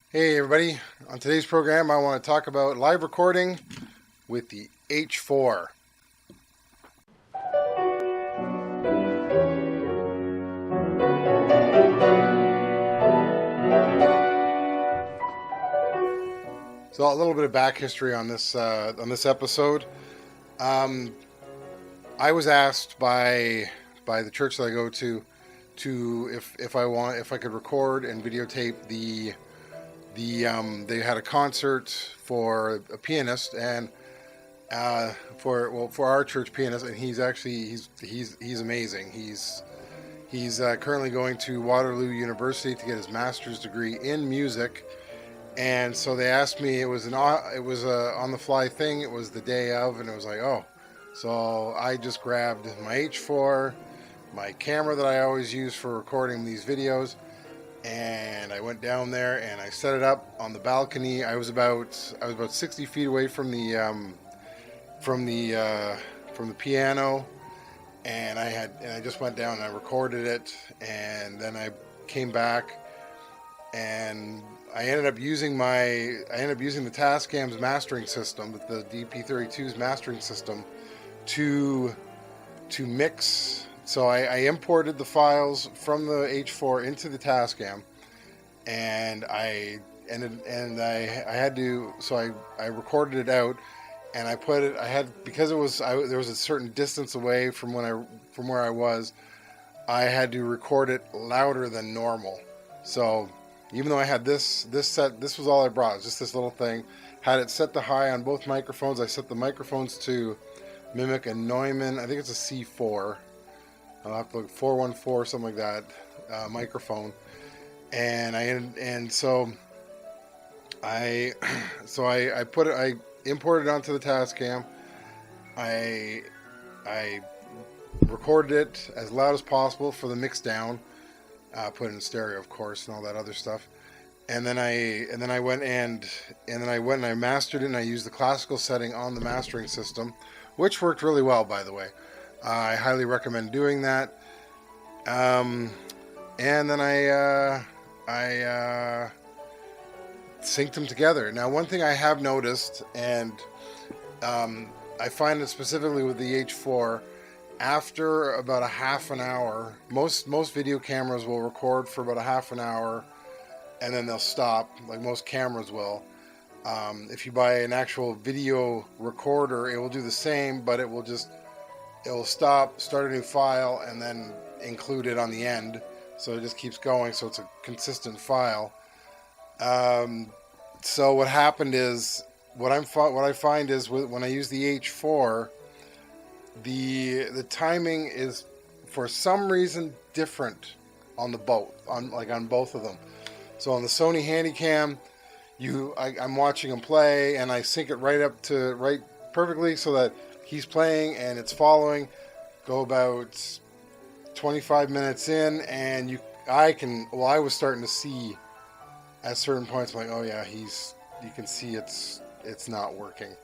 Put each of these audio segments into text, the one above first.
Hey everybody, on today's program I want to talk about live recording with the H4. So a little bit of back history on this episode. I was asked by the church that I go to if I could record and videotape they had a concert for a pianist and for our church pianist, and he's amazing. He's currently going to Waterloo University to get his master's degree in music, and so they asked me. It was a on the fly thing. It was the day of, and it was like, oh, so I just grabbed my H4, my camera that I always use for recording these videos. And I went down there and I set it up on the balcony. I was about 60 feet away from the piano, and I just went down and I recorded it, and then I came back and I ended up using the Tascam's mastering system, the DP32's mastering system, to mix. So I imported the files from the H4 into the Tascam, and I recorded it out, and because there was a certain distance away from where I was, I had to record it louder than normal. So even though I had this set, this was all I brought, it was just this little thing. Had it set to high on both microphones. I set the microphones to mimic a Neumann, I think it's a C4. I'll have to look, 414, something like that, microphone, and I imported it onto the Tascam. I recorded it as loud as possible for the mix down, put it in stereo, of course, and all that other stuff. And then I went and I mastered it, and I used the classical setting on the mastering system, which worked really well, by the way. I highly recommend doing that. And then I synced them together. Now, one thing I have noticed, and I find it specifically with the H4, after about a half an hour, most video cameras will record for about a half an hour, and then they'll stop, like most cameras will. If you buy an actual video recorder, it will do the same, but it will stop, start a new file, and then include it on the end. So it just keeps going, so it's a consistent file. So what happened is, what I find is when I use the H4, the timing is for some reason different on both of them. So on the Sony Handycam, I'm watching him play, and I sync it right perfectly so that he's playing and it's following. Go about 25 minutes in, and I was starting to see at certain points, I'm like, oh yeah, you can see it's not working,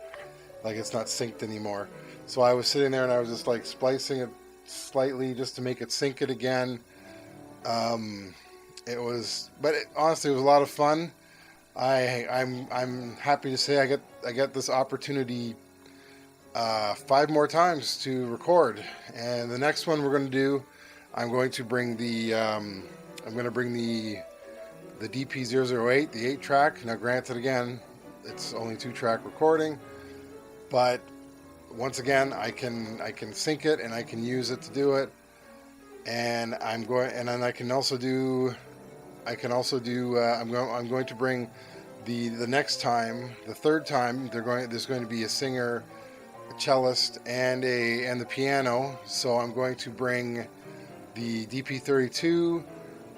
like it's not synced anymore. So I was sitting there and I was just like splicing it slightly just to make it sync it again. Honestly, it was a lot of fun. I'm happy to say I get this opportunity 5 more times to record, and the next one we're going to do, I'm going to bring the DP008, the 8-track. Now, granted, again, it's only 2-track recording, but once again, I can sync it and I can use it to do it, and I'm going to bring the next time, the third time, there's going to be a singer, a cellist, and the piano. So I'm going to bring the DP32. I'm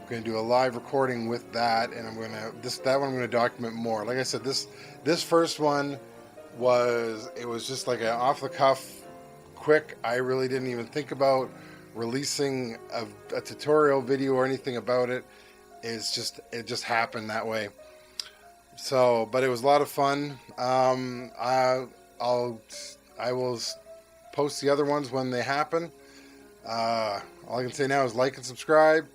going to do a live recording with that, and I'm going to document more. Like I said, this first one was just like an off the cuff, quick. I really didn't even think about releasing a tutorial video or anything about it. It just happened that way. So, but it was a lot of fun. I will post the other ones when they happen. All I can say now is like and subscribe.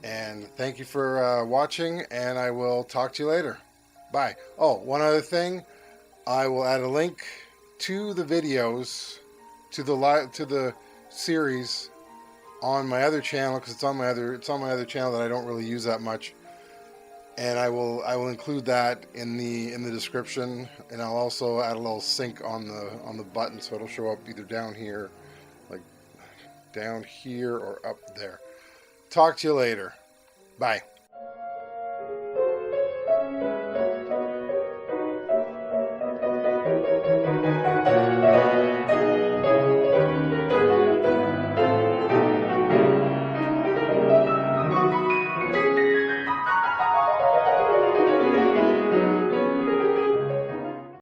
And thank you for watching, and I will talk to you later. Bye. Oh, one other thing. I will add a link to the videos, to the series on my other channel, because it's on my other channel that I don't really use that much. And I will include that in the description, and I'll also add a little sync on the button, so it'll show up either down here, like down here, or up there. Talk to you later. Bye.